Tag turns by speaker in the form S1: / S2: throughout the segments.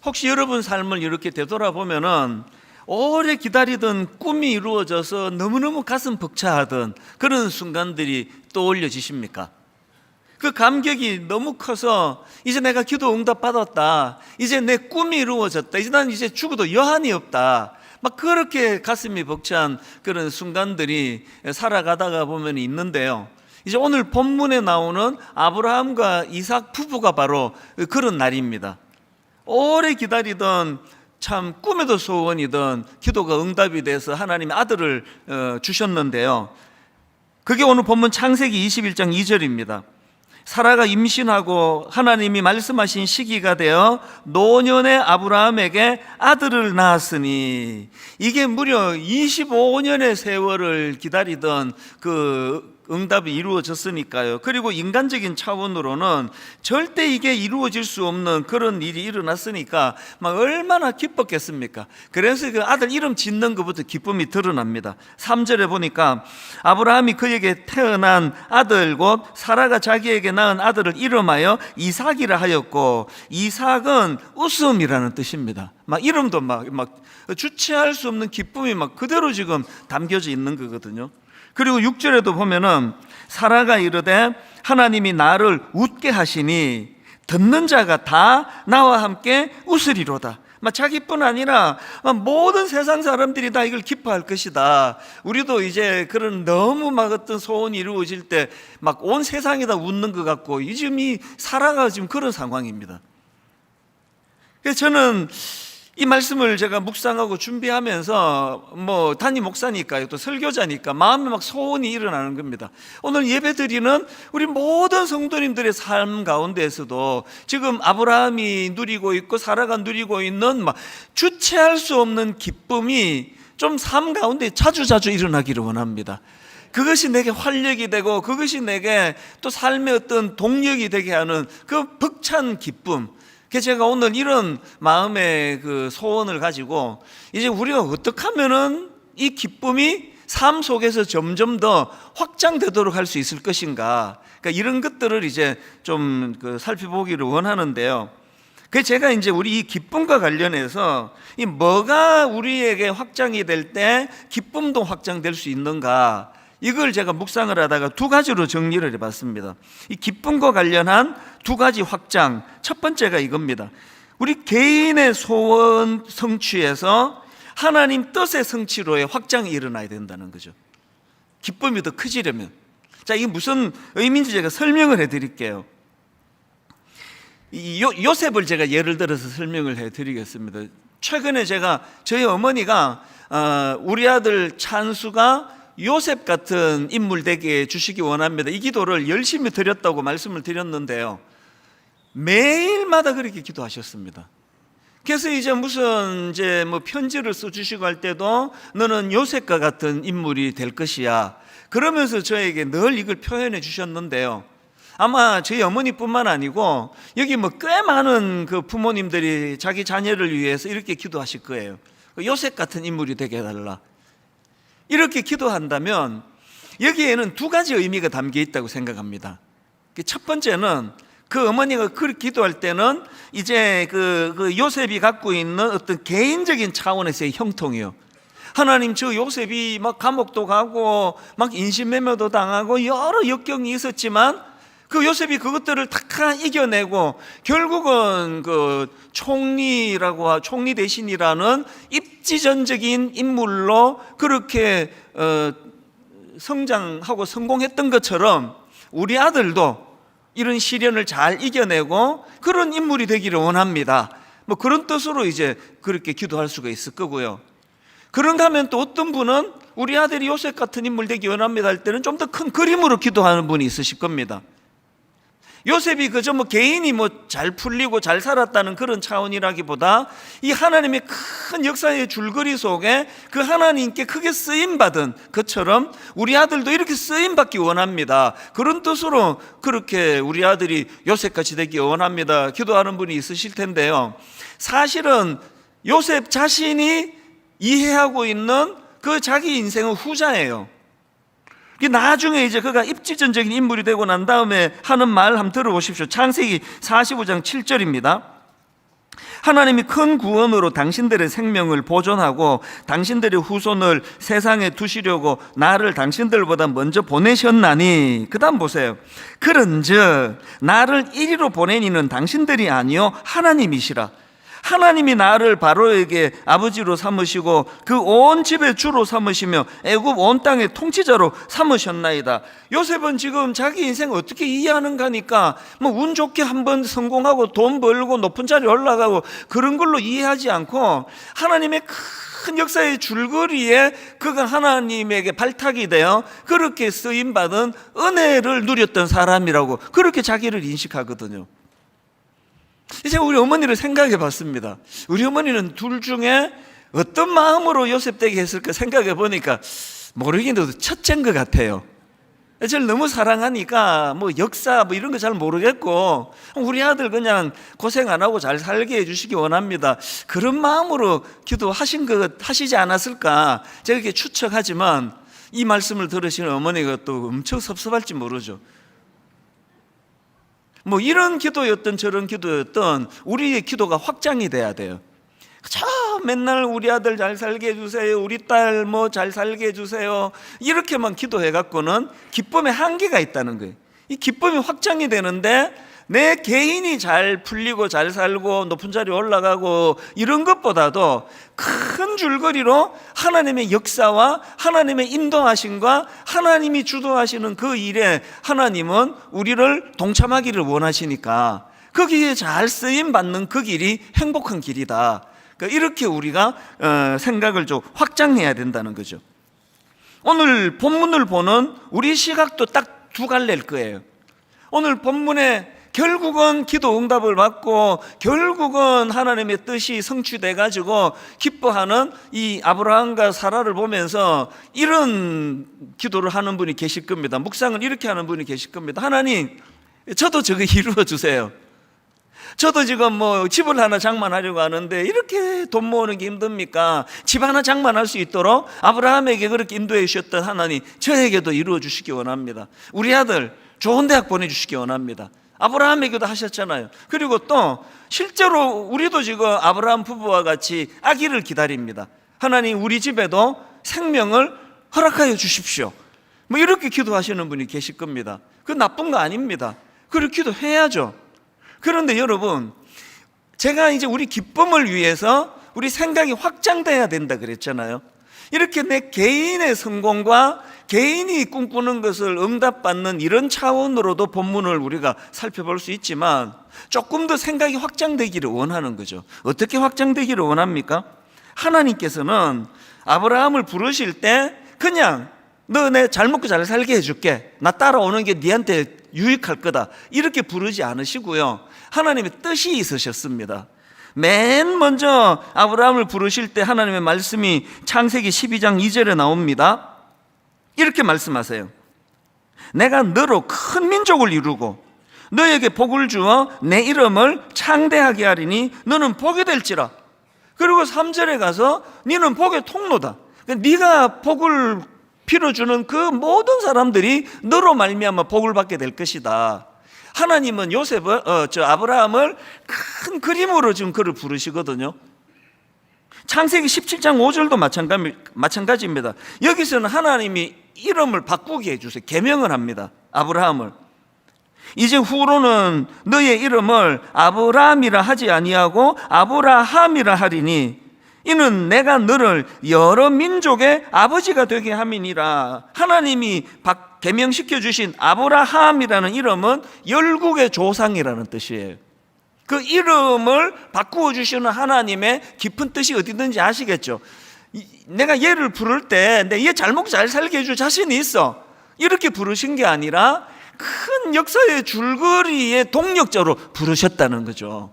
S1: 혹시 여러분 삶을 이렇게 되돌아보면은 오래 기다리던 꿈이 이루어져서 너무너무 가슴 벅차하던 그런 순간들이 떠올려지십니까? 그 감격이 너무 커서 이제 내가 기도 응답 받았다, 이제 내 꿈이 이루어졌다, 이제 난 이제 죽어도 여한이 없다, 막 그렇게 가슴이 벅찬 그런 순간들이 살아가다가 보면 있는데요, 이제 오늘 본문에 나오는 아브라함과 이삭 부부가 바로 그런 날입니다. 오래 기다리던, 참 꿈에도 소원이던 기도가 응답이 돼서 하나님이 아들을 주셨는데요, 그게 오늘 본문 창세기 21장 2절입니다. 사라가 임신하고 하나님이 말씀하신 시기가 되어 노년의 아브라함에게 아들을 낳았으니, 이게 무려 25년의 세월을 기다리던 그 응답이 이루어졌으니까요. 그리고 인간적인 차원으로는 절대 이게 이루어질 수 없는 그런 일이 일어났으니까 막 얼마나 기뻤겠습니까? 그래서 그 아들 이름 짓는 것부터 기쁨이 드러납니다. 3절에 보니까 아브라함이 그에게 태어난 아들 곧 사라가 자기에게 낳은 아들을 이름하여 이삭이라 하였고, 이삭은 웃음이라는 뜻입니다. 막 이름도 막 주체할 수 없는 기쁨이 막 그대로 지금 담겨져 있는 거거든요. 그리고 6절에도 보면은 사라가 이르되 하나님이 나를 웃게 하시니 듣는 자가 다 나와 함께 웃으리로다. 자기뿐 아니라 모든 세상 사람들이 다 이걸 기뻐할 것이다. 우리도 이제 그런 너무 막 어떤 소원이 이루어질 때 막 온 세상이 다 웃는 것 같고, 지금 이 사라가 지금 그런 상황입니다. 그래서 저는 이 말씀을 제가 묵상하고 준비하면서 담임 목사니까요, 또 설교자니까 마음에 막 소원이 일어나는 겁니다. 오늘 예배드리는 우리 모든 성도님들의 삶 가운데에서도 지금 아브라함이 누리고 있고 사라가 누리고 있는 막 주체할 수 없는 기쁨이 좀 삶 가운데 자주자주 일어나기를 원합니다. 그것이 내게 활력이 되고 그것이 내게 또 삶의 어떤 동력이 되게 하는 그 벅찬 기쁨, 제가 오늘 이런 마음의 그 소원을 가지고 이제 우리가 어떻게 하면은 이 기쁨이 삶 속에서 점점 더 확장되도록 할 수 있을 것인가, 그러니까 이런 것들을 이제 좀 살펴보기를 원하는데요. 그래서 제가 이제 우리 이 기쁨과 관련해서 이 뭐가 우리에게 확장이 될 때 기쁨도 확장될 수 있는가, 이걸 제가 묵상을 하다가 두 가지로 정리를 해봤습니다. 이 기쁨과 관련한 두 가지 확장, 첫 번째가 이겁니다. 우리 개인의 소원 성취에서 하나님 뜻의 성취로의 확장이 일어나야 된다는 거죠. 기쁨이 더 커지려면. 자, 이게 무슨 의미인지 제가 설명을 해드릴게요. 요셉을 제가 예를 들어서 설명을 해드리겠습니다. 최근에 저희 어머니가 우리 아들 찬수가 요셉 같은 인물 되게 해주시기 원합니다, 이 기도를 열심히 드렸다고 말씀을 드렸는데요, 매일마다 그렇게 기도하셨습니다. 그래서 이제 무슨 편지를 써주시고 할 때도 너는 요셉과 같은 인물이 될 것이야, 그러면서 저에게 늘 이걸 표현해 주셨는데요, 아마 저희 어머니뿐만 아니고 여기 꽤 많은 그 부모님들이 자기 자녀를 위해서 이렇게 기도하실 거예요. 요셉 같은 인물이 되게 해달라. 이렇게 기도한다면 여기에는 두 가지 의미가 담겨 있다고 생각합니다. 첫 번째는 그 어머니가 그렇게 기도할 때는 이제 그 요셉이 갖고 있는 어떤 개인적인 차원에서의 형통이요, 하나님 저 요셉이 막 감옥도 가고 막 인신매매도 당하고 여러 역경이 있었지만 그 요셉이 그것들을 다 이겨내고 결국은 그 총리 대신이라는 입지전적인 인물로 그렇게 성장하고 성공했던 것처럼 우리 아들도 이런 시련을 잘 이겨내고 그런 인물이 되기를 원합니다. 그런 뜻으로 이제 그렇게 기도할 수가 있을 거고요. 그런가 하면 또 어떤 분은 우리 아들이 요셉 같은 인물 되기 원합니다 할 때는 좀 더 큰 그림으로 기도하는 분이 있으실 겁니다. 요셉이 그저 개인이 잘 풀리고 잘 살았다는 그런 차원이라기보다 이 하나님의 큰 역사의 줄거리 속에 그 하나님께 크게 쓰임받은 것처럼 우리 아들도 이렇게 쓰임받기 원합니다, 그런 뜻으로 그렇게 우리 아들이 요셉같이 되기 원합니다 기도하는 분이 있으실 텐데요, 사실은 요셉 자신이 이해하고 있는 그 자기 인생은 후자예요. 나중에 이제 그가 입지전적인 인물이 되고 난 다음에 하는 말 한번 들어보십시오. 창세기 45장 7절입니다. 하나님이 큰 구원으로 당신들의 생명을 보존하고 당신들의 후손을 세상에 두시려고 나를 당신들보다 먼저 보내셨나니, 그 다음 보세요. 그런즉 나를 이리로 보낸 이는 당신들이 아니요 하나님이시라. 하나님이 나를 바로에게 아버지로 삼으시고 그 온 집의 주로 삼으시며 애굽 온 땅의 통치자로 삼으셨나이다. 요셉은 지금 자기 인생 어떻게 이해하는가 하니까 뭐 운 좋게 한번 성공하고 돈 벌고 높은 자리에 올라가고 그런 걸로 이해하지 않고, 하나님의 큰 역사의 줄거리에 그가 하나님에게 발탁이 되어 그렇게 쓰임받은 은혜를 누렸던 사람이라고 그렇게 자기를 인식하거든요. 이제 우리 어머니를 생각해 봤습니다. 우리 어머니는 둘 중에 어떤 마음으로 요셉 되게 했을까 생각해 보니까 모르긴 해도 첫째인 것 같아요. 저를 너무 사랑하니까 뭐 역사 뭐 이런 거 잘 모르겠고, 우리 아들 그냥 고생 안 하고 잘 살게 해주시기 원합니다, 그런 마음으로 기도하신 것 하시지 않았을까 제가 이렇게 추측하지만, 이 말씀을 들으시는 어머니가 또 엄청 섭섭할지 모르죠. 뭐 이런 기도였던 저런 기도였던 우리의 기도가 확장이 돼야 돼요. 저 맨날 우리 아들 잘 살게 해주세요, 우리 딸 뭐 잘 살게 해주세요, 이렇게만 기도해 갖고는 기쁨의 한계가 있다는 거예요. 이 기쁨이 확장이 되는데 내 개인이 잘 풀리고 잘 살고 높은 자리에 올라가고 이런 것보다도 큰 줄거리로 하나님의 역사와 하나님의 인도하심과 하나님이 주도하시는 그 일에 하나님은 우리를 동참하기를 원하시니까 거기에 잘 쓰임받는 그 길이 행복한 길이다. 그러니까 이렇게 우리가 생각을 좀 확장해야 된다는 거죠. 오늘 본문을 보는 우리 시각도 딱 두 갈래일 거예요. 오늘 본문에 결국은 기도 응답을 받고 결국은 하나님의 뜻이 성취돼 가지고 기뻐하는 이 아브라함과 사라를 보면서 이런 기도를 하는 분이 계실 겁니다. 묵상을 이렇게 하는 분이 계실 겁니다. 하나님, 저도 저거 이루어 주세요. 저도 지금 뭐 집을 하나 장만하려고 하는데 이렇게 돈 모으는 게 힘듭니까? 집 하나 장만할 수 있도록 아브라함에게 그렇게 인도해 주셨던 하나님, 저에게도 이루어 주시기 원합니다. 우리 아들 좋은 대학 보내주시기 원합니다. 아브라함에게도 하셨잖아요. 그리고 또 실제로 우리도 지금 아브라함 부부와 같이 아기를 기다립니다. 하나님, 우리 집에도 생명을 허락하여 주십시오. 뭐 이렇게 기도하시는 분이 계실 겁니다. 그건 나쁜 거 아닙니다. 그렇게 기도해야죠. 그런데 여러분, 제가 이제 우리 기쁨을 위해서 우리 생각이 확장돼야 된다 그랬잖아요. 이렇게 내 개인의 성공과 개인이 꿈꾸는 것을 응답받는 이런 차원으로도 본문을 우리가 살펴볼 수 있지만 조금 더 생각이 확장되기를 원하는 거죠. 어떻게 확장되기를 원합니까? 하나님께서는 아브라함을 부르실 때 그냥 너 내 잘 먹고 잘 살게 해줄게, 나 따라오는 게 네한테 유익할 거다, 이렇게 부르지 않으시고요, 하나님의 뜻이 있으셨습니다. 맨 먼저 아브라함을 부르실 때 하나님의 말씀이 창세기 12장 2절에 나옵니다. 이렇게 말씀하세요. 내가 너로 큰 민족을 이루고 너에게 복을 주어 내 이름을 창대하게 하리니 너는 복이 될지라. 그리고 3절에 가서 너는 복의 통로다. 네가 복을 빌어주는 그 모든 사람들이 너로 말미암아 복을 받게 될 것이다. 하나님은 아브라함을 큰 그림으로 지금 그를 부르시거든요. 창세기 17장 5절도 마찬가지입니다. 여기서는 하나님이 이름을 바꾸게 해주세요. 계명을 합니다. 아브라함을. 이제 후로는 너의 이름을 아브라함이라 하지 아니하고 아브라함이라 하리니 이는 내가 너를 여러 민족의 아버지가 되게 함이니라. 하나님이 계명시켜 주신 아브라함이라는 이름은 열국의 조상이라는 뜻이에요. 그 이름을 바꾸어 주시는 하나님의 깊은 뜻이 어디든지 아시겠죠? 내가 얘를 부를 때 얘 잘 먹고 잘 살게 해줄 자신이 있어, 이렇게 부르신 게 아니라 큰 역사의 줄거리의 동력자로 부르셨다는 거죠.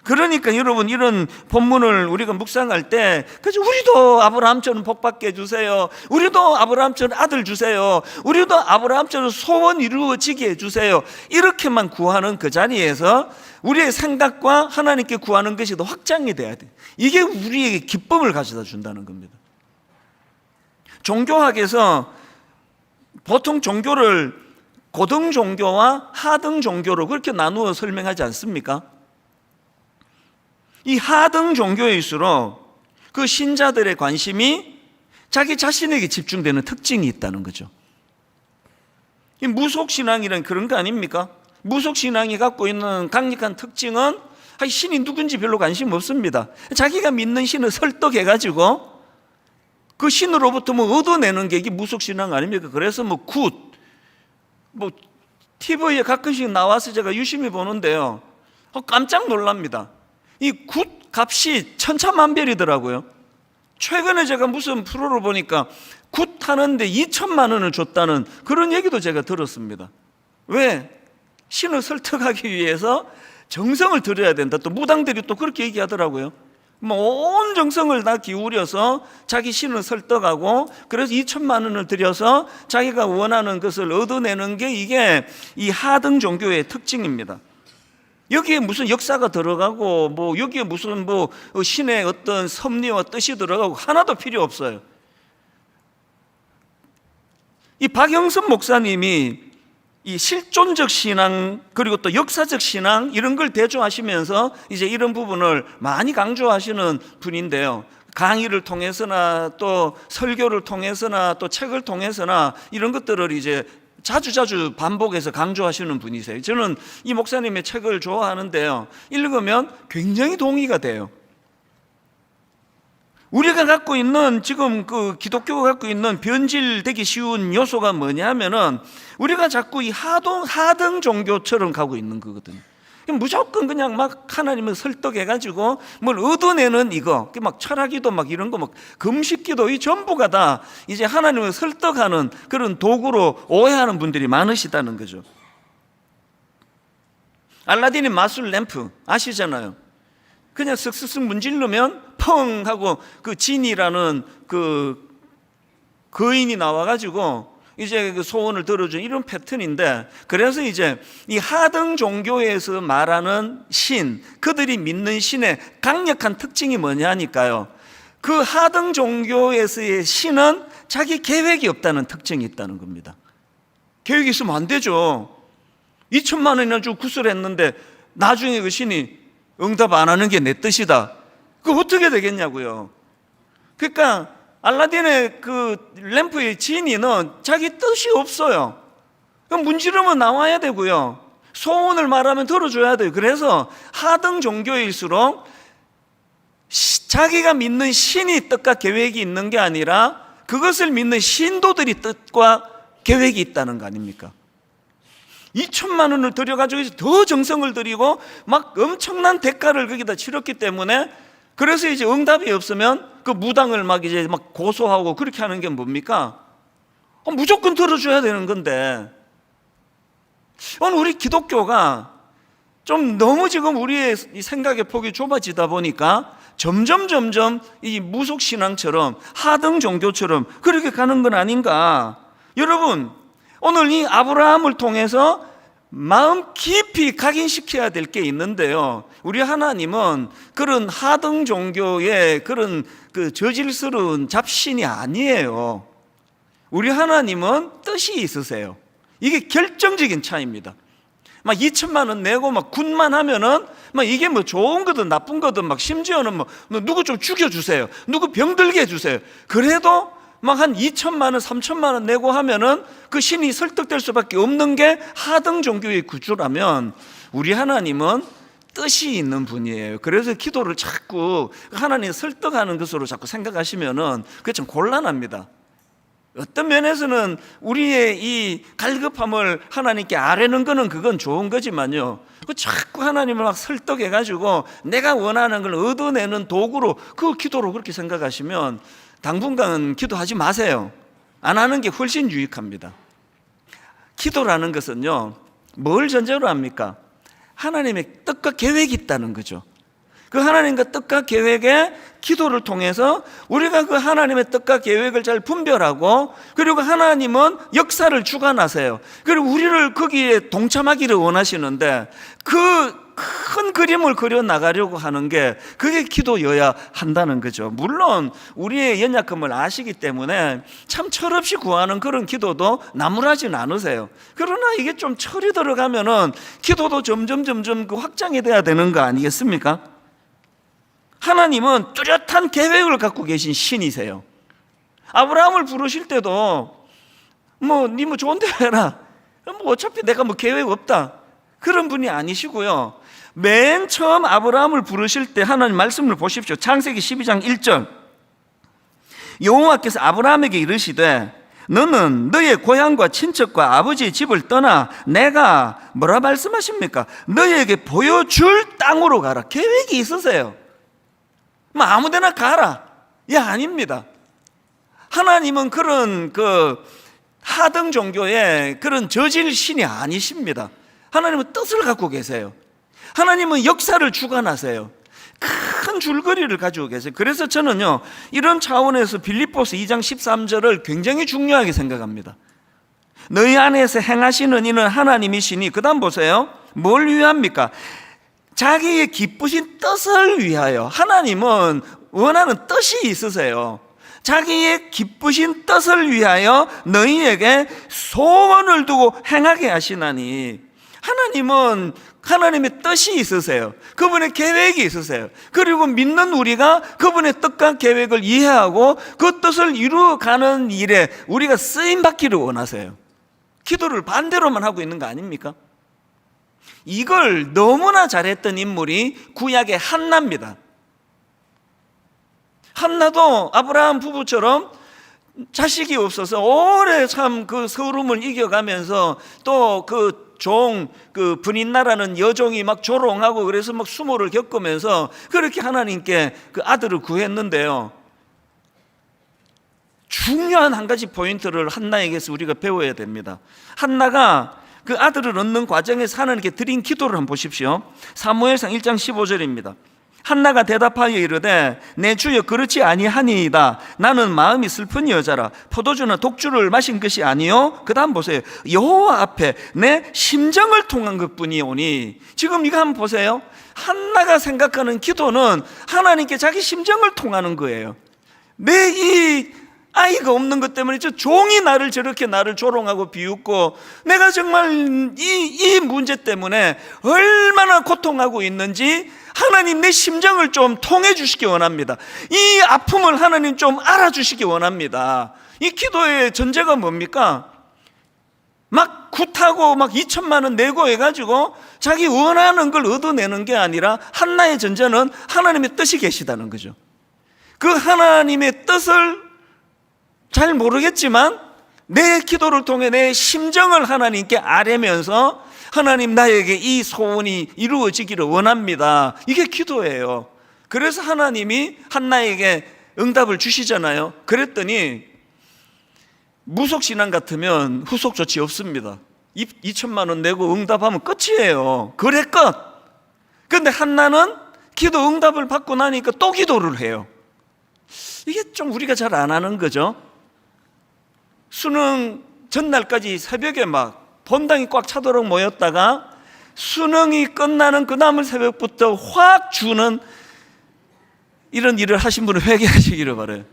S1: 그러니까 여러분, 이런 본문을 우리가 묵상할 때 그래서 우리도 아브라함처럼 복받게 해주세요, 우리도 아브라함처럼 아들 주세요, 우리도 아브라함처럼 소원 이루어지게 해주세요, 이렇게만 구하는 그 자리에서 우리의 생각과 하나님께 구하는 것이 더 확장이 돼야 돼. 이게 우리에게 기쁨을 가져다 준다는 겁니다. 종교학에서 보통 종교를 고등 종교와 하등 종교로 그렇게 나누어 설명하지 않습니까? 이 하등 종교일수록 그 신자들의 관심이 자기 자신에게 집중되는 특징이 있다는 거죠. 이 무속신앙이란 그런 거 아닙니까? 무속신앙이 갖고 있는 강력한 특징은 신이 누군지 별로 관심 없습니다. 자기가 믿는 신을 설득해가지고 그 신으로부터 뭐 얻어내는 게 이게 무속신앙 아닙니까? 그래서 TV에 가끔씩 나와서 제가 유심히 보는데요, 깜짝 놀랍니다. 이 굿 값이 천차만별이더라고요. 최근에 제가 무슨 프로를 보니까 굿 하는데 2천만 원을 줬다는 그런 얘기도 제가 들었습니다. 왜? 신을 설득하기 위해서 정성을 들여야 된다. 또 무당들이 또 그렇게 얘기하더라고요. 온 정성을 다 기울여서 자기 신을 설득하고, 그래서 2천만 원을 들여서 자기가 원하는 것을 얻어내는 게 이게 이 하등 종교의 특징입니다. 여기에 무슨 역사가 들어가고 여기에 무슨 신의 어떤 섭리와 뜻이 들어가고 하나도 필요 없어요. 이 박영선 목사님이 이 실존적 신앙 그리고 또 역사적 신앙 이런 걸 대조하시면서 이제 이런 부분을 많이 강조하시는 분인데요. 강의를 통해서나 또 설교를 통해서나 또 책을 통해서나 이런 것들을 이제 자주 반복해서 강조하시는 분이세요. 저는 이 목사님의 책을 좋아하는데요, 읽으면 굉장히 동의가 돼요. 우리가 갖고 있는 지금 그 기독교가 갖고 있는 변질되기 쉬운 요소가 뭐냐면은 우리가 자꾸 이 하등 종교처럼 가고 있는 거거든요. 무조건 그냥 막 하나님을 설득해가지고 뭘 얻어내는 이거, 막 철학기도 막 이런 거, 막 금식기도, 이 전부가 다 이제 하나님을 설득하는 그런 도구로 오해하는 분들이 많으시다는 거죠. 알라딘의 마술 램프 아시잖아요. 그냥 쓱쓱쓱 문지르면 펑 하고 그 진이라는 그 거인이 나와가지고 이제 그 소원을 들어준 이런 패턴인데, 그래서 이제 이 하등 종교에서 말하는 신, 그들이 믿는 신의 강력한 특징이 뭐냐니까요, 그 하등 종교에서의 신은 자기 계획이 없다는 특징이 있다는 겁니다. 계획이 있으면 안 되죠. 2천만 원이나 주고 구슬했는데 나중에 그 신이 응답 안 하는 게 내 뜻이다. 그거 어떻게 되겠냐고요. 그러니까 알라딘의 그 램프의 지니는 자기 뜻이 없어요. 그럼 문지르면 나와야 되고요, 소원을 말하면 들어줘야 돼요. 그래서 하등 종교일수록 자기가 믿는 신이 뜻과 계획이 있는 게 아니라 그것을 믿는 신도들이 뜻과 계획이 있다는 거 아닙니까? 2천만 원을 들여가지고 더 정성을 들이고 막 엄청난 대가를 거기다 치렀기 때문에, 그래서 이제 응답이 없으면 그 무당을 막 이제 막 고소하고 그렇게 하는 게 뭡니까? 무조건 들어줘야 되는 건데, 오늘 우리 기독교가 좀 너무 지금 우리의 생각의 폭이 좁아지다 보니까 점점 이 무속신앙처럼 하등 종교처럼 그렇게 가는 건 아닌가. 여러분, 오늘 이 아브라함을 통해서 마음 깊이 각인시켜야 될 게 있는데요, 우리 하나님은 그런 하등 종교의 그런 그 저질스러운 잡신이 아니에요. 우리 하나님은 뜻이 있으세요. 이게 결정적인 차이입니다. 막 2천만 원 내고 막 굿만 하면은 막 이게 뭐 좋은 거든 나쁜 거든, 막 심지어는 뭐 누구 좀 죽여주세요, 누구 병들게 해주세요, 그래도 막 한 2천만 원, 3천만 원 내고 하면은 그 신이 설득될 수밖에 없는 게 하등 종교의 구조라면, 우리 하나님은 뜻이 있는 분이에요. 그래서 기도를 자꾸 하나님 설득하는 것으로 자꾸 생각하시면은 그게 좀 곤란합니다. 어떤 면에서는 우리의 이 갈급함을 하나님께 아뢰는 거는 그건 좋은 거지만요, 자꾸 하나님을 막 설득해가지고 내가 원하는 걸 얻어내는 도구로 그 기도로 그렇게 생각하시면 당분간은 기도하지 마세요. 안 하는 게 훨씬 유익합니다. 기도라는 것은요, 뭘 전제로 합니까? 하나님의 뜻과 계획이 있다는 거죠. 그 하나님과 뜻과 계획에 기도를 통해서 우리가 그 하나님의 뜻과 계획을 잘 분별하고, 그리고 하나님은 역사를 주관하세요. 그리고 우리를 거기에 동참하기를 원하시는데 그 큰 그림을 그려나가려고 하는 게 그게 기도여야 한다는 거죠. 물론 우리의 연약함을 아시기 때문에 참 철없이 구하는 그런 기도도 나무라진 않으세요. 그러나 이게 좀 철이 들어가면은 기도도 점점 그 확장이 돼야 되는 거 아니겠습니까? 하나님은 뚜렷한 계획을 갖고 계신 신이세요. 아브라함을 부르실 때도 니 좋은데 해라. 어차피 내가 계획 없다. 그런 분이 아니시고요. 맨 처음 아브라함을 부르실 때 하나님 말씀을 보십시오. 창세기 12장 1절. 여호와께서 아브라함에게 이르시되 너는 너의 고향과 친척과 아버지의 집을 떠나 내가 뭐라 말씀하십니까? 너에게 보여줄 땅으로 가라. 계획이 있으세요. 아무데나 가라. 아닙니다. 하나님은 그런 하등 종교의 그런 저질 신이 아니십니다. 하나님은 뜻을 갖고 계세요. 하나님은 역사를 주관하세요. 큰 줄거리를 가지고 계세요. 그래서 저는요, 이런 차원에서 빌립보서 2장 13절을 굉장히 중요하게 생각합니다. 너희 안에서 행하시는 이는 하나님이시니, 그 다음 보세요. 뭘 위합니까? 자기의 기쁘신 뜻을 위하여. 하나님은 원하는 뜻이 있으세요. 자기의 기쁘신 뜻을 위하여 너희에게 소원을 두고 행하게 하시나니, 하나님은 하나님의 뜻이 있으세요. 그분의 계획이 있으세요. 그리고 믿는 우리가 그분의 뜻과 계획을 이해하고 그 뜻을 이루어가는 일에 우리가 쓰임받기를 원하세요. 기도를 반대로만 하고 있는 거 아닙니까? 이걸 너무나 잘했던 인물이 구약의 한나입니다. 한나도 아브라함 부부처럼 자식이 없어서 오래 참 그 서름을 이겨가면서 또 그 분인나라는 여종이 막 조롱하고 그래서 막 수모를 겪으면서 그렇게 하나님께 그 아들을 구했는데요. 중요한 한 가지 포인트를 한나에게서 우리가 배워야 됩니다. 한나가 그 아들을 얻는 과정에서 하나님께 드린 기도를 한번 보십시오. 사무엘상 1장 15절입니다. 한나가 대답하여 이르되 내 주여 그렇지 아니하니이다. 나는 마음이 슬픈 여자라. 포도주나 독주를 마신 것이 아니요. 그 다음 보세요. 여호와 앞에 내 심정을 통한 것뿐이오니. 지금 이거 한번 보세요. 한나가 생각하는 기도는 하나님께 자기 심정을 통하는 거예요. 내 이 아이가 없는 것 때문에 저 종이 저렇게 나를 조롱하고 비웃고 내가 정말 이 문제 때문에 얼마나 고통하고 있는지 하나님 내 심정을 좀 통해 주시기 원합니다. 이 아픔을 하나님 좀 알아주시기 원합니다. 이 기도의 전제가 뭡니까? 막 굿하고 막 2천만 원 내고 해가지고 자기 원하는 걸 얻어내는 게 아니라 한나의 전제는 하나님의 뜻이 계시다는 거죠. 그 하나님의 뜻을 잘 모르겠지만 내 기도를 통해 내 심정을 하나님께 아뢰면서 하나님 나에게 이 소원이 이루어지기를 원합니다. 이게 기도예요. 그래서 하나님이 한나에게 응답을 주시잖아요. 그랬더니 무속신앙 같으면 후속 조치 없습니다. 2천만 원 내고 응답하면 끝이에요. 그래 끝. 그런데 한나는 기도 응답을 받고 나니까 또 기도를 해요. 이게 좀 우리가 잘 안 하는 거죠. 수능 전날까지 새벽에 막 본당이 꽉 차도록 모였다가 수능이 끝나는 그 다음 새벽부터 확 주는 이런 일을 하신 분은 회개하시기를 바라요.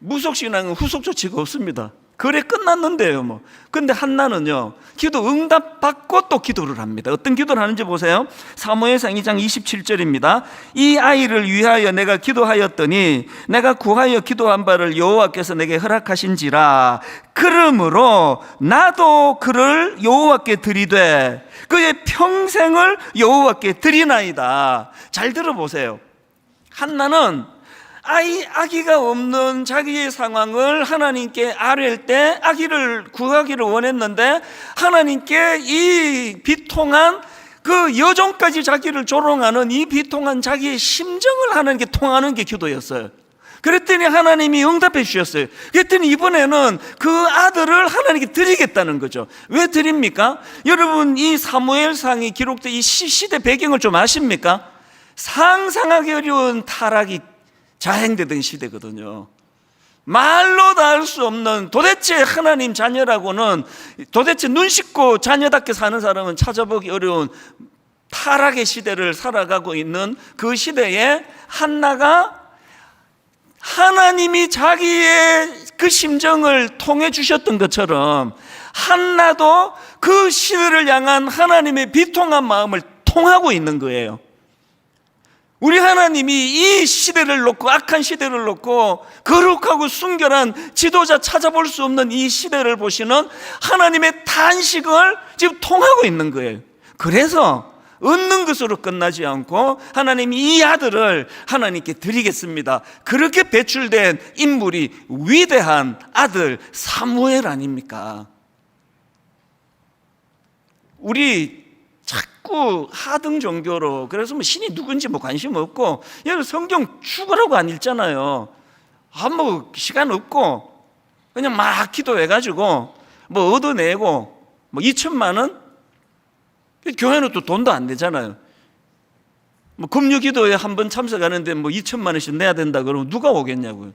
S1: 무속신앙은 후속 조치가 없습니다. 그래 끝났는데요 뭐. 근데 한나는요 기도 응답 받고 또 기도를 합니다. 어떤 기도를 하는지 보세요. 사무엘상 2장 27절입니다. 이 아이를 위하여 내가 기도하였더니 내가 구하여 기도한 바를 여호와께서 내게 허락하신지라. 그러므로 나도 그를 여호와께 드리되 그의 평생을 여호와께 드리나이다. 잘 들어보세요. 한나는 아기가 없는 자기의 상황을 하나님께 아뢰일 때 아기를 구하기를 원했는데 하나님께 이 비통한 그 여종까지 자기를 조롱하는 이 비통한 자기의 심정을 하나님께 통하는 게 기도였어요. 그랬더니 하나님이 응답해 주셨어요. 그랬더니 이번에는 그 아들을 하나님께 드리겠다는 거죠. 왜 드립니까? 여러분 이 사무엘상이 기록된 이 시대 배경을 좀 아십니까? 상상하기 어려운 타락이 자행되던 시대거든요. 말로 다 할 수 없는 도대체 하나님 자녀라고는 도대체 눈 씻고 자녀답게 사는 사람은 찾아보기 어려운 타락의 시대를 살아가고 있는 그 시대에 한나가 하나님이 자기의 그 심정을 통해 주셨던 것처럼 한나도 그 시대를 향한 하나님의 비통한 마음을 통하고 있는 거예요. 우리 하나님이 이 시대를 놓고, 악한 시대를 놓고 거룩하고 순결한 지도자 찾아볼 수 없는 이 시대를 보시는 하나님의 탄식을 지금 통하고 있는 거예요. 그래서 얻는 것으로 끝나지 않고 하나님이 이 아들을 하나님께 드리겠습니다. 그렇게 배출된 인물이 위대한 아들 사무엘 아닙니까? 우리 자꾸 하등 종교로, 그래서 뭐 신이 누군지 뭐 관심 없고, 여기 성경 죽으라고 안 읽잖아요. 뭐 시간 없고 그냥 막 기도해가지고 뭐 얻어내고, 뭐 2천만 원? 교회는 또 돈도 안 되잖아요. 뭐 금요 기도에 한 번 참석하는데 뭐 2천만 원씩 내야 된다 그러면 누가 오겠냐고요.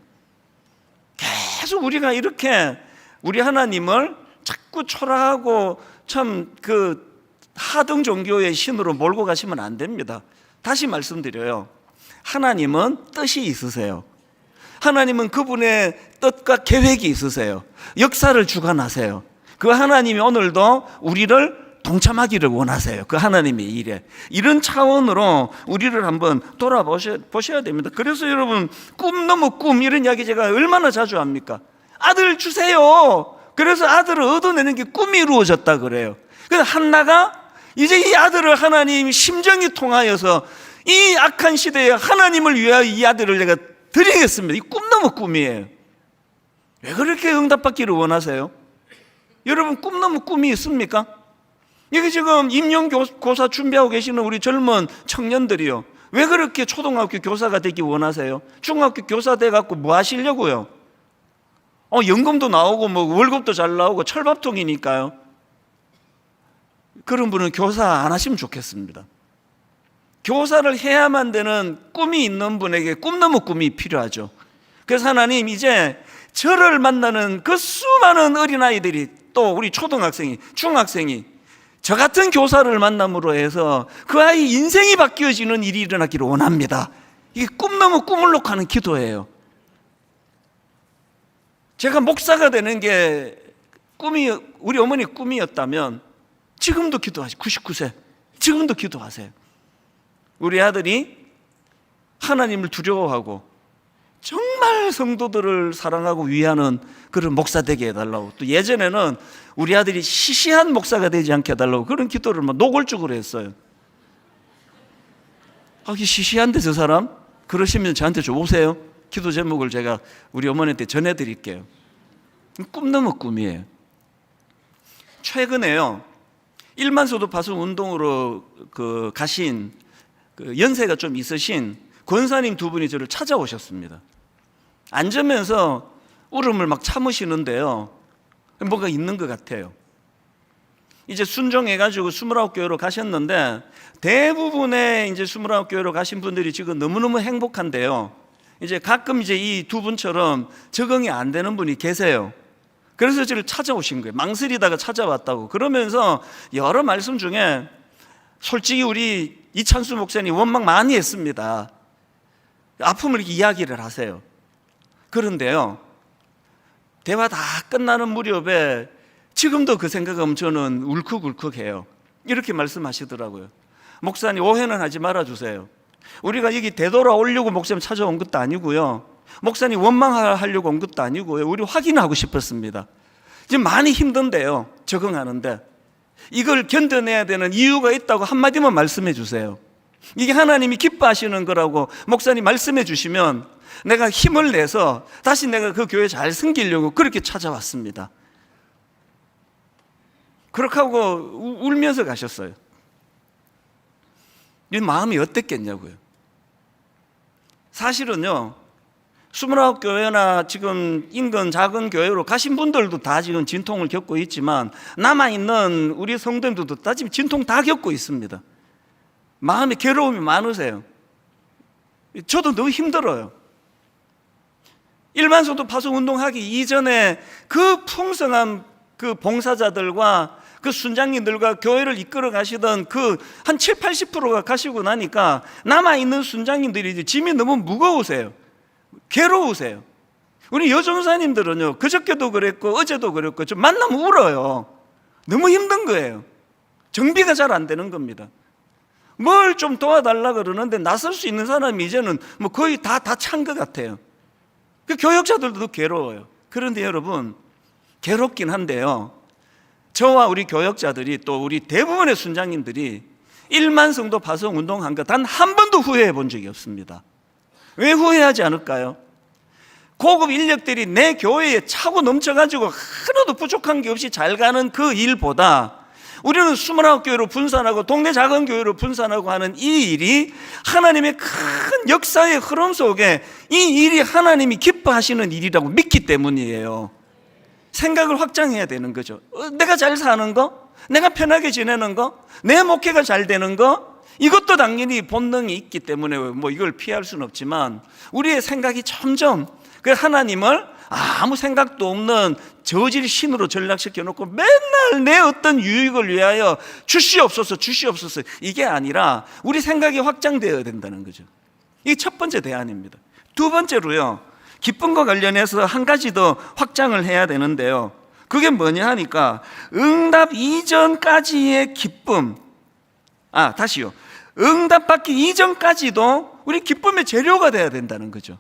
S1: 계속 우리가 이렇게 우리 하나님을 자꾸 초라하고 참 그 하등 종교의 신으로 몰고 가시면 안 됩니다. 다시 말씀드려요. 하나님은 뜻이 있으세요. 하나님은 그분의 뜻과 계획이 있으세요. 역사를 주관하세요. 그 하나님이 오늘도 우리를 동참하기를 원하세요. 그 하나님의 일에. 이런 차원으로 우리를 한번 돌아보셔야 됩니다. 그래서 여러분, 꿈 넘어 꿈, 이런 이야기 제가 얼마나 자주 합니까? 아들 주세요. 그래서 아들을 얻어내는 게 꿈이 이루어졌다 그래요. 그래서 한나가 이제 이 아들을 하나님 심정이 통하여서 이 악한 시대에 하나님을 위하여 이 아들을 내가 드리겠습니다. 이 꿈 넘어 꿈이에요. 왜 그렇게 응답받기를 원하세요? 여러분, 꿈 넘어 꿈이 있습니까? 여기 지금 임용고사 준비하고 계시는 우리 젊은 청년들이요, 왜 그렇게 초등학교 교사가 되기 원하세요? 중학교 교사 돼갖고 뭐 하시려고요? 연금도 나오고 뭐 월급도 잘 나오고 철밥통이니까요. 그런 분은 교사 안 하시면 좋겠습니다. 교사를 해야만 되는 꿈이 있는 분에게 꿈 넘어 꿈이 필요하죠. 그래서 하나님, 이제 저를 만나는 그 수많은 어린아이들이, 또 우리 초등학생이, 중학생이 저 같은 교사를 만남으로 해서 그 아이 인생이 바뀌어지는 일이 일어나기를 원합니다. 이게 꿈 넘어 꿈을 놓고 하는 기도예요. 제가 목사가 되는 게 우리 어머니 꿈이었다면 지금도 기도하세요. 99세 지금도 기도하세요. 우리 아들이 하나님을 두려워하고 정말 성도들을 사랑하고 위하는 그런 목사 되게 해달라고, 또 예전에는 우리 아들이 시시한 목사가 되지 않게 해달라고 그런 기도를 막 노골적으로 했어요. 이게 시시한데 저 사람? 그러시면 저한테 좀 오세요. 기도 제목을 제가 우리 어머니한테 전해드릴게요. 꿈 넘어 꿈이에요. 최근에요, 일만소도 파송 운동으로 가신 연세가 좀 있으신 권사님 두 분이 저를 찾아오셨습니다. 앉으면서 울음을 막 참으시는데요, 뭔가 있는 것 같아요. 이제 순종해가지고 29교회로 가셨는데, 대부분의 이제 29교회로 가신 분들이 지금 너무너무 행복한데요, 이제 가끔 이제 이 두 분처럼 적응이 안 되는 분이 계세요. 그래서 저를 찾아오신 거예요. 망설이다가 찾아왔다고. 그러면서 여러 말씀 중에 솔직히 우리 이찬수 목사님 원망 많이 했습니다. 아픔을 이렇게 이야기를 하세요. 그런데요, 대화 다 끝나는 무렵에 지금도 그 생각하면 저는 울컥울컥해요. 이렇게 말씀하시더라고요. 목사님, 오해는 하지 말아주세요. 우리가 여기 되돌아오려고 목사님 찾아온 것도 아니고요, 목사님 원망하려고 온 것도 아니고요, 우리 확인하고 싶었습니다. 지금 많이 힘든데요, 적응하는데 이걸 견뎌내야 되는 이유가 있다고 한마디만 말씀해 주세요. 이게 하나님이 기뻐하시는 거라고 목사님 말씀해 주시면 내가 힘을 내서 다시 내가 그 교회 잘 섬기려고 그렇게 찾아왔습니다. 그렇게 하고 울면서 가셨어요. 이 마음이 어땠겠냐고요. 사실은요, 29교회나 지금 인근 작은 교회로 가신 분들도 다 지금 진통을 겪고 있지만, 남아있는 우리 성도님들도 다 지금 진통 다 겪고 있습니다. 마음에 괴로움이 많으세요. 저도 너무 힘들어요. 일반소도 파송 운동하기 이전에 그 풍성한 그 봉사자들과 그 순장님들과 교회를 이끌어 가시던 그 한 7, 80%가 가시고 나니까 남아있는 순장님들이 이제 짐이 너무 무거우세요. 괴로우세요. 우리 여종사님들은요, 그저께도 그랬고 어제도 그랬고 좀 만나면 울어요. 너무 힘든 거예요. 정비가 잘 안 되는 겁니다. 뭘 좀 도와달라 그러는데 나설 수 있는 사람이 이제는 뭐 거의 다 찬 것 같아요. 그 교역자들도 괴로워요. 그런데 여러분, 괴롭긴 한데요, 저와 우리 교역자들이 또 우리 대부분의 순장님들이 1만 성도 파송 운동한 거 단 한 번도 후회해 본 적이 없습니다. 왜 후회하지 않을까요? 고급 인력들이 내 교회에 차고 넘쳐가지고 하나도 부족한 게 없이 잘 가는 그 일보다 우리는 29교회로 분산하고 동네 작은 교회로 분산하고 하는 이 일이 하나님의 큰 역사의 흐름 속에 이 일이 하나님이 기뻐하시는 일이라고 믿기 때문이에요. 생각을 확장해야 되는 거죠. 내가 잘 사는 거, 내가 편하게 지내는 거, 내 목회가 잘 되는 거, 이것도 당연히 본능이 있기 때문에 뭐 이걸 피할 수는 없지만 우리의 생각이 점점 그 하나님을 아무 생각도 없는 저질 신으로 전락시켜 놓고 맨날 내 어떤 유익을 위하여 주시옵소서 주시옵소서, 이게 아니라 우리 생각이 확장되어야 된다는 거죠. 이게 첫 번째 대안입니다. 두 번째로요, 기쁨과 관련해서 한 가지 더 확장을 해야 되는데요, 그게 뭐냐 하니까 응답 이전까지의 기쁨, 다시요, 응답받기 이전까지도 우리 기쁨의 재료가 돼야 된다는 거죠.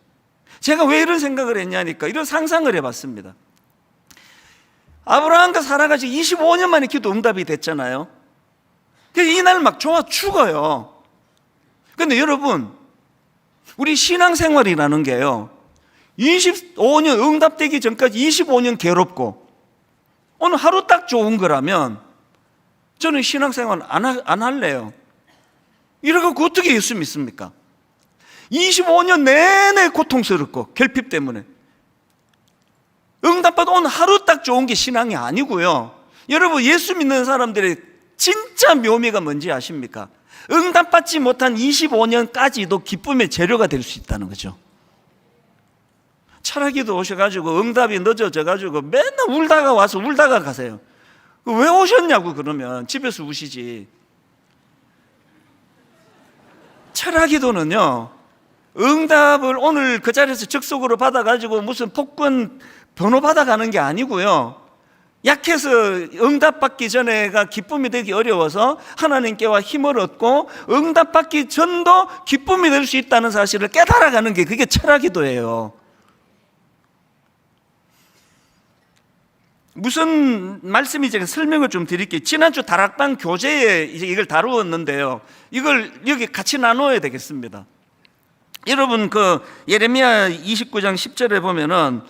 S1: 제가 왜 이런 생각을 했냐니까 이런 상상을 해봤습니다. 아브라함과 사라가 지금 25년 만에 기도 응답이 됐잖아요. 이날 막 좋아 죽어요. 근데 여러분, 우리 신앙생활이라는 게요, 25년 응답되기 전까지 25년 괴롭고 오늘 하루 딱 좋은 거라면 저는 신앙생활 안 할래요. 이러고 어떻게 예수 믿습니까? 25년 내내 고통스럽고 결핍 때문에 응답받아 오늘 하루 딱 좋은 게 신앙이 아니고요. 여러분, 예수 믿는 사람들의 진짜 묘미가 뭔지 아십니까? 응답받지 못한 25년까지도 기쁨의 재료가 될 수 있다는 거죠. 철학기도 오셔가지고 응답이 늦어져가지고 맨날 울다가 와서 울다가 가세요. 왜 오셨냐고 그러면 집에서 우시지. 철학기도는요, 응답을 오늘 그 자리에서 즉석으로 받아가지고 무슨 폭군 번호 받아가는 게 아니고요, 약해서 응답받기 전에가 기쁨이 되기 어려워서 하나님께와 힘을 얻고 응답받기 전도 기쁨이 될 수 있다는 사실을 깨달아가는 게 그게 철학기도예요. 무슨 말씀인지 설명을 좀 드릴게요. 지난주 다락방 교재에 이제 이걸 다루었는데요, 이걸 여기 같이 나누어야 되겠습니다. 여러분, 그 예레미야 29장 10절에 보면은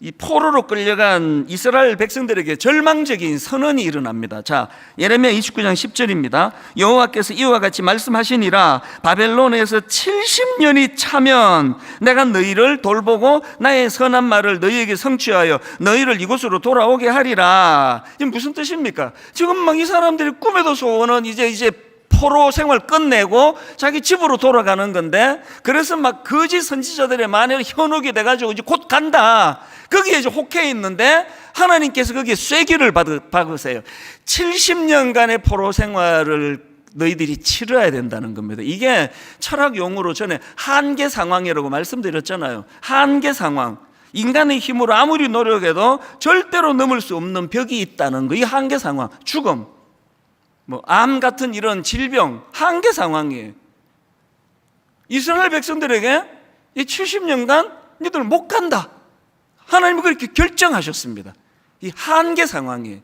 S1: 이 포로로 끌려간 이스라엘 백성들에게 절망적인 선언이 일어납니다. 자, 예레미야 29장 10절입니다. 여호와께서 이와 같이 말씀하시니라, 바벨론에서 70년이 차면 내가 너희를 돌보고 나의 선한 말을 너희에게 성취하여 너희를 이곳으로 돌아오게 하리라. 이게 무슨 뜻입니까? 지금 막 이 사람들이 꿈에도 소원은 이제 포로 생활 끝내고 자기 집으로 돌아가는 건데, 그래서 막 거짓 선지자들의 만에 현혹이 돼가지고 이제 곧 간다, 거기에 이제 혹해 있는데 하나님께서 거기에 쐐기를 박으세요. 70년간의 포로 생활을 너희들이 치러야 된다는 겁니다. 이게 철학 용어로 전에 한계 상황이라고 말씀드렸잖아요. 한계 상황, 인간의 힘으로 아무리 노력해도 절대로 넘을 수 없는 벽이 있다는 거, 이 한계 상황, 죽음, 암 같은 이런 질병, 한계 상황이에요. 이스라엘 백성들에게 이 70년간 너희들 못 간다, 하나님은 그렇게 결정하셨습니다. 이 한계 상황이에요.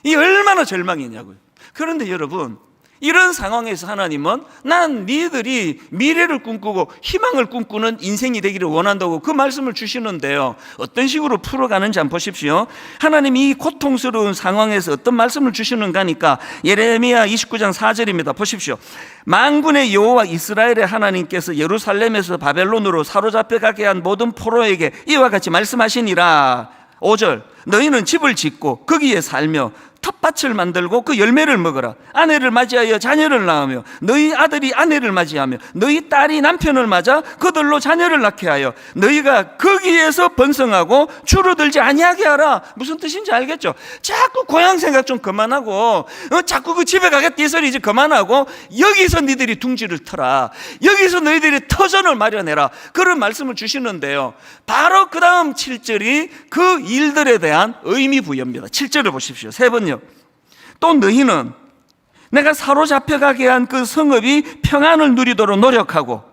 S1: 이 얼마나 절망이냐고요. 그런데 여러분, 이런 상황에서 하나님은 난 니들이 미래를 꿈꾸고 희망을 꿈꾸는 인생이 되기를 원한다고 그 말씀을 주시는데요, 어떤 식으로 풀어가는지 한번 보십시오. 하나님이 이 고통스러운 상황에서 어떤 말씀을 주시는가 하니까 예레미야 29장 4절입니다. 보십시오. 만군의 여호와 이스라엘의 하나님께서 예루살렘에서 바벨론으로 사로잡혀 가게 한 모든 포로에게 이와 같이 말씀하시니라. 5절, 너희는 집을 짓고 거기에 살며 텃밭을 만들고 그 열매를 먹어라. 아내를 맞이하여 자녀를 낳으며 너희 아들이 아내를 맞이하며 너희 딸이 남편을 맞아 그들로 자녀를 낳게 하여 너희가 거기에서 번성하고 줄어들지 아니하게 하라. 무슨 뜻인지 알겠죠? 자꾸 고향 생각 좀 그만하고 자꾸 그 집에 가겠다 이 소리 이제 그만하고 여기서 너희들이 둥지를 터라. 여기서 너희들이 터전을 마련해라. 그런 말씀을 주시는데요, 바로 그 다음 7절이 그 일들에 대한 의미 부여입니다. 7절을 보십시오. 세 번요. 또 너희는 내가 사로잡혀가게 한 그 성읍이 평안을 누리도록 노력하고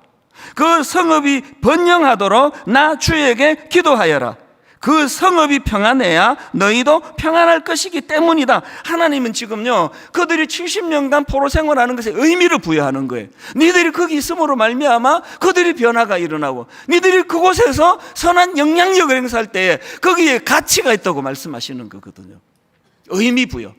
S1: 그 성읍이 번영하도록 나 주에게 기도하여라. 그 성읍이 평안해야 너희도 평안할 것이기 때문이다. 하나님은 지금요, 그들이 70년간 포로 생활하는 것에 의미를 부여하는 거예요. 니들이 거기 있음으로 말미암아 그들이 변화가 일어나고 니들이 그곳에서 선한 영향력을 행사할 때에 거기에 가치가 있다고 말씀하시는 거거든요. 의미 부여.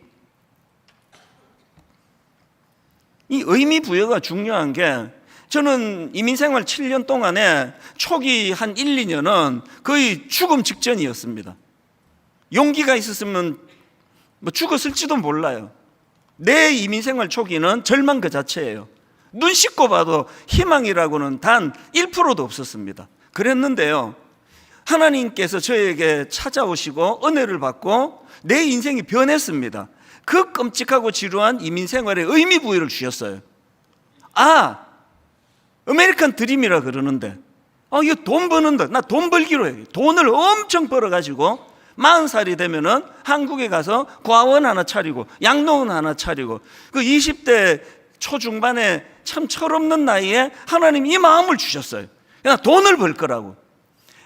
S1: 이 의미 부여가 중요한 게, 저는 이민생활 7년 동안에 초기 한 1, 2년은 거의 죽음 직전이었습니다. 용기가 있었으면 뭐 죽었을지도 몰라요. 내 이민생활 초기는 절망 그 자체예요. 눈 씻고 봐도 희망이라고는 단 1%도 없었습니다. 그랬는데요, 하나님께서 저에게 찾아오시고 은혜를 받고 내 인생이 변했습니다. 그 끔찍하고 지루한 이민생활에 의미 부여를 주셨어요. 아메리칸 드림이라 그러는데, 이거 돈 버는다. 나 돈 벌기로 해. 돈을 엄청 벌어가지고 40살이 되면은 한국에 가서 과원 하나 차리고 양로원 하나 차리고, 그 20대 초중반에 참 철없는 나이에 하나님 이 마음을 주셨어요. 그냥 돈을 벌 거라고.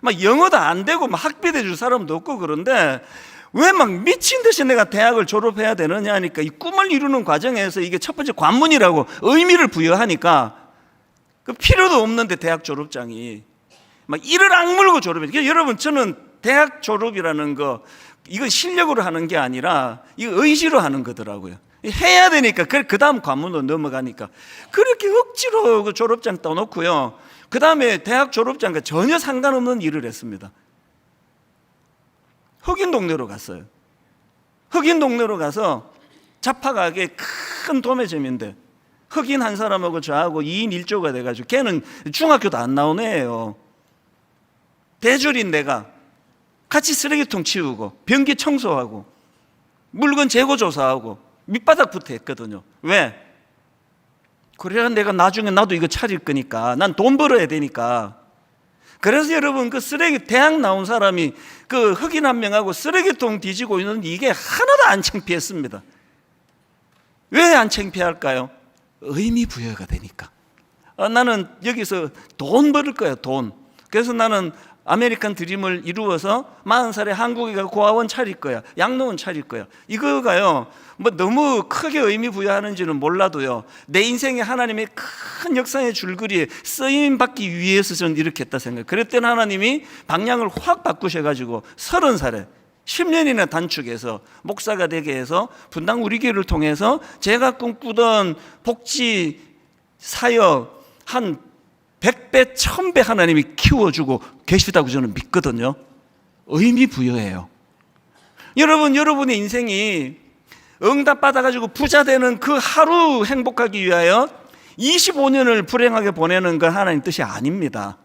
S1: 막 영어도 안 되고 막 학비대 줄 사람도 없고, 그런데 왜 막 미친 듯이 내가 대학을 졸업해야 되느냐 하니까, 이 꿈을 이루는 과정에서 이게 첫 번째 관문이라고 의미를 부여하니까 그 필요도 없는데 대학 졸업장이 막 이를 악물고 졸업해요. 그러니까 여러분, 저는 대학 졸업이라는 거, 이건 실력으로 하는 게 아니라 이거 의지로 하는 거더라고요. 해야 되니까. 그 다음 관문으로 넘어가니까 그렇게 억지로 그 졸업장 떠놓고요, 그 다음에 대학 졸업장과 전혀 상관없는 일을 했습니다. 흑인 동네로 갔어요. 흑인 동네로 가서 자파가게 큰 도매점인데 흑인 한 사람하고 저하고 2인 1조가 돼가지고, 걔는 중학교도 안 나온 애예요. 대졸인 내가 같이 쓰레기통 치우고 변기 청소하고 물건 재고 조사하고 밑바닥부터 했거든요. 왜? 그래야 내가 나중에 나도 이거 차릴 거니까, 난 돈 벌어야 되니까. 그래서 여러분, 그 쓰레기, 대학 나온 사람이 그 흑인 한 명하고 쓰레기통 뒤지고 있는데 이게 하나도 안 창피했습니다. 왜 안 창피할까요? 의미 부여가 되니까. 나는 여기서 돈 벌을 거야, 돈. 그래서 나는 아메리칸 드림을 이루어서 40살에 한국에 가고 고아원 차릴 거야, 양로원 차릴 거야. 이거가요, 뭐 너무 크게 의미 부여하는지는 몰라도요, 내 인생에 하나님의 큰 역사의 줄거리에 쓰임 받기 위해서 저는 이렇게 했다 생각해요. 그랬더니 하나님이 방향을 확 바꾸셔가지고 30살에 10년이나 단축해서 목사가 되게 해서 분당 우리 교회를 통해서 제가 꿈꾸던 복지 사역 한 100배, 1000배 하나님이 키워주고 계시다고 저는 믿거든요. 의미 부여해요. 여러분, 여러분의 인생이 응답 받아가지고 부자 되는 그 하루 행복하기 위하여 25년을 불행하게 보내는 건 하나님 뜻이 아닙니다.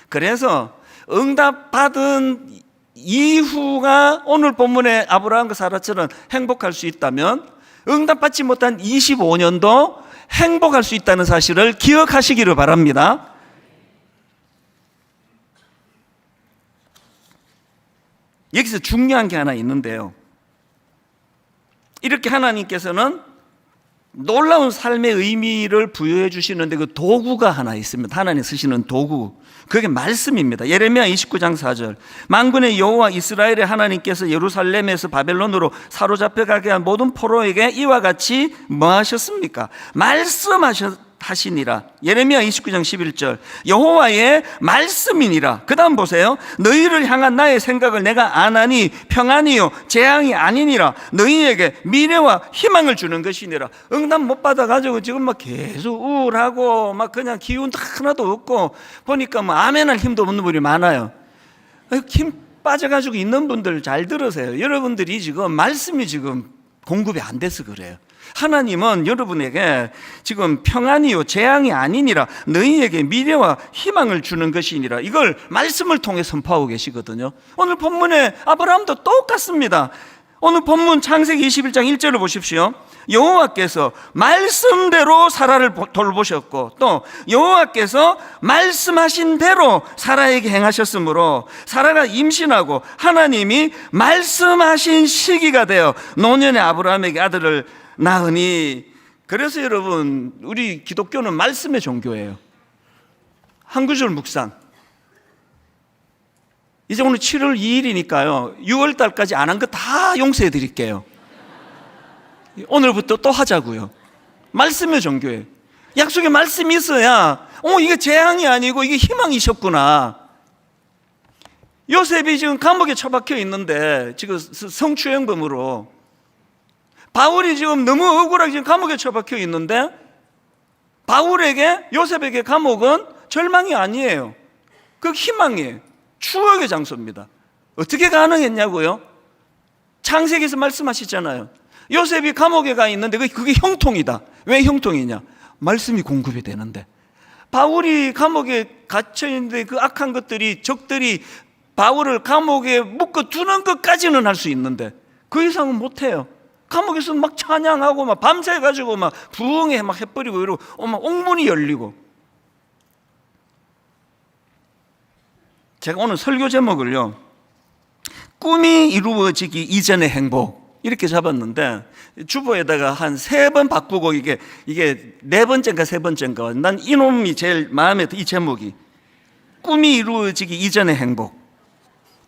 S1: 그래서 응답 받은 이후가 오늘 본문의 아브라함과 사라처럼 행복할 수 있다면, 응답받지 못한 25년도 행복할 수 있다는 사실을 기억하시기를 바랍니다. 여기서 중요한 게 하나 있는데요, 이렇게 하나님께서는 놀라운 삶의 의미를 부여해 주시는데 그 도구가 하나 있습니다. 하나님 쓰시는 도구, 그게 말씀입니다. 예레미야 29장 4절, 만군의 여호와 이스라엘의 하나님께서 예루살렘에서 바벨론으로 사로잡혀 가게 한 모든 포로에게 이와 같이 뭐 하셨습니까? 말씀하시니라. 예레미야 29장 11절, 여호와의 말씀이니라. 그 다음 보세요. 너희를 향한 나의 생각을 내가 아나니 평안이요 재앙이 아니니라. 너희에게 미래와 희망을 주는 것이니라. 응답 못 받아가지고 지금 막 계속 우울하고 막 그냥 기운도 하나도 없고 보니까 뭐 아멘할 힘도 없는 분이 많아요. 힘 빠져가지고 있는 분들 잘 들으세요. 여러분들이 지금 말씀이 지금 공급이 안 돼서 그래요. 하나님은 여러분에게 지금 평안이요 재앙이 아니니라, 너희에게 미래와 희망을 주는 것이니라, 이걸 말씀을 통해 선포하고 계시거든요. 오늘 본문에 아브라함도 똑같습니다. 오늘 본문 창세기 21장 1절을 보십시오. 여호와께서 말씀대로 사라를 돌보셨고 또 여호와께서 말씀하신 대로 사라에게 행하셨으므로 사라가 임신하고 하나님이 말씀하신 시기가 되어 노년의 아브라함에게 아들을 낳으니 그래서 여러분, 우리 기독교는 말씀의 종교예요. 한 구절 묵상. 이제 오늘 7월 2일이니까요 6월 달까지 안 한 거 다 용서해 드릴게요. 오늘부터 또 하자고요. 말씀의 종교예요. 약속의 말씀이 있어야 이게 재앙이 아니고 이게 희망이셨구나. 요셉이 지금 감옥에 처박혀 있는데, 지금 성추행범으로 바울이 지금 너무 억울하게 지금 감옥에 처박혀 있는데, 바울에게, 요셉에게 감옥은 절망이 아니에요. 그 희망이에요. 추억의 장소입니다. 어떻게 가능했냐고요? 창세기에서 말씀하시잖아요. 요셉이 감옥에 가 있는데 그게 형통이다. 왜 형통이냐? 말씀이 공급이 되는데. 바울이 감옥에 갇혀 있는데 그 악한 것들이, 적들이 바울을 감옥에 묶어두는 것까지는 할 수 있는데 그 이상은 못해요. 감옥에서 막 찬양하고 막 밤새 가지고 막 부흥회 막 해버리고 이러고 막 옥문이 열리고. 제가 오늘 설교 제목을요, 꿈이 이루어지기 이전의 행복, 이렇게 잡았는데 주보에다가 한 3번 바꾸고 이게 4번째인가 3번째인가, 난 이놈이 제일 마음에 이 제목이 꿈이 이루어지기 이전의 행복.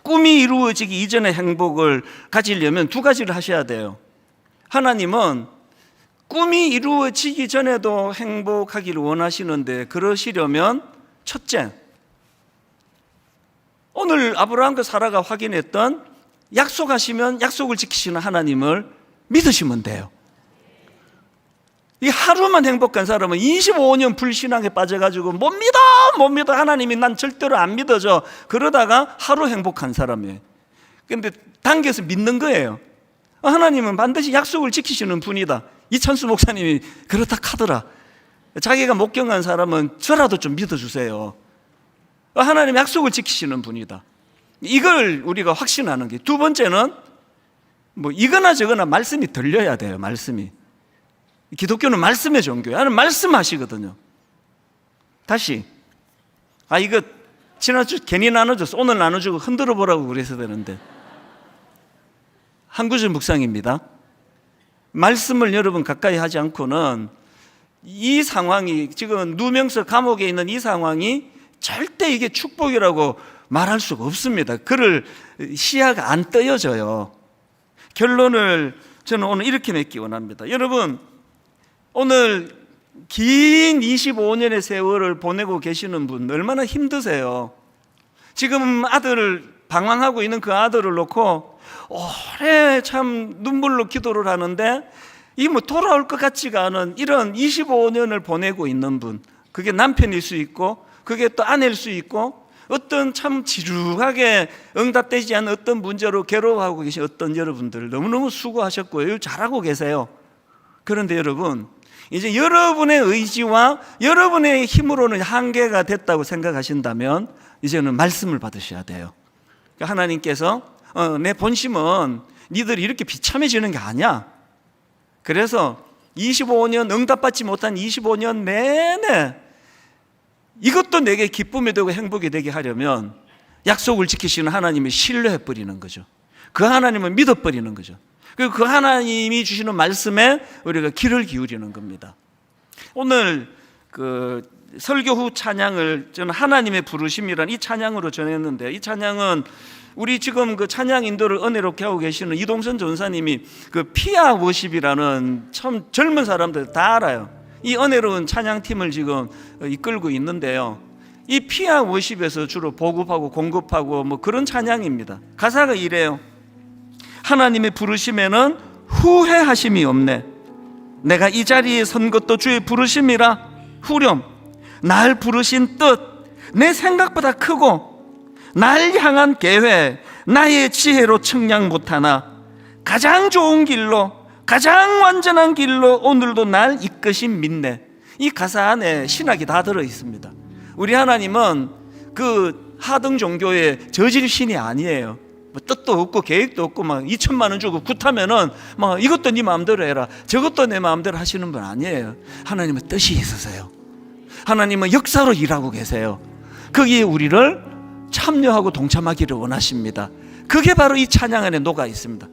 S1: 꿈이 이루어지기 이전의 행복을 가지려면 2가지를 하셔야 돼요. 하나님은 꿈이 이루어지기 전에도 행복하기를 원하시는데, 그러시려면 첫째, 오늘 아브라함과 사라가 확인했던 약속하시면 약속을 지키시는 하나님을 믿으시면 돼요. 이 하루만 행복한 사람은 25년 불신앙에 빠져가지고 못 믿어 하나님이 난 절대로 안 믿어져, 그러다가 하루 행복한 사람이에요. 그런데 당겨서 믿는 거예요. 하나님은 반드시 약속을 지키시는 분이다. 이찬수 목사님이 그렇다 카더라. 자기가 목경한 사람은 저라도 좀 믿어주세요. 하나님 약속을 지키시는 분이다. 이걸 우리가 확신하는 게. 2번째는 이거나 저거나 말씀이 들려야 돼요. 말씀이. 기독교는 말씀의 종교예요. 하나님 말씀하시거든요. 다시, 이거 지난주 괜히 나눠줬어. 오늘 나눠주고 흔들어 보라고 그래서 되는데. 한 구절 묵상입니다. 말씀을 여러분 가까이 하지 않고는 이 상황이, 지금 누명서 감옥에 있는 이 상황이 절대 이게 축복이라고 말할 수가 없습니다. 그를 시야가 안 떠여져요. 결론을 저는 오늘 이렇게 맺기 원합니다. 여러분, 오늘 긴 25년의 세월을 보내고 계시는 분 얼마나 힘드세요. 지금 아들을 방황하고 있는 그 아들을 놓고 오래 참 눈물로 기도를 하는데 이 돌아올 것 같지가 않은 이런 25년을 보내고 있는 분, 그게 남편일 수 있고 그게 또 아내일 수 있고, 어떤 참 지루하게 응답되지 않은 어떤 문제로 괴로워하고 계신 어떤 여러분들 너무너무 수고하셨고요. 잘하고 계세요. 그런데 여러분, 이제 여러분의 의지와 여러분의 힘으로는 한계가 됐다고 생각하신다면 이제는 말씀을 받으셔야 돼요. 그러니까 하나님께서 내 본심은 니들이 이렇게 비참해지는 게 아니야. 그래서 25년 응답받지 못한 25년 내내 이것도 내게 기쁨이 되고 행복이 되게 하려면 약속을 지키시는 하나님을 신뢰해버리는 거죠. 그 하나님을 믿어버리는 거죠. 그리고 그 하나님이 주시는 말씀에 우리가 귀를 기울이는 겁니다. 오늘 그 설교 후 찬양을 저는 하나님의 부르심이라는 이 찬양으로 전했는데, 이 찬양은 우리 지금 그 찬양 인도를 은혜롭게 하고 계시는 이동선 전사님이 그 피아 워십이라는 참 젊은 사람들 다 알아요. 이 은혜로운 찬양팀을 지금 이끌고 있는데요, 이 피아 워십에서 주로 보급하고 공급하고 그런 찬양입니다. 가사가 이래요. 하나님의 부르심에는 후회하심이 없네. 내가 이 자리에 선 것도 주의 부르심이라. 후렴, 날 부르신 뜻 내 생각보다 크고 날 향한 계획 나의 지혜로 측량 못하나 가장 좋은 길로 가장 완전한 길로 오늘도 날 이끄신 믿네. 이 가사 안에 신학이 다 들어있습니다. 우리 하나님은 그 하등 종교의 저질 신이 아니에요. 뜻도 없고 계획도 없고 2천만 원 주고 굿하면은 이것도 네 마음대로 해라, 저것도 내 마음대로 하시는 분 아니에요. 하나님은 뜻이 있으세요. 하나님은 역사로 일하고 계세요. 거기에 우리를 참여하고 동참하기를 원하십니다. 그게 바로 이 찬양 안에 녹아 있습니다.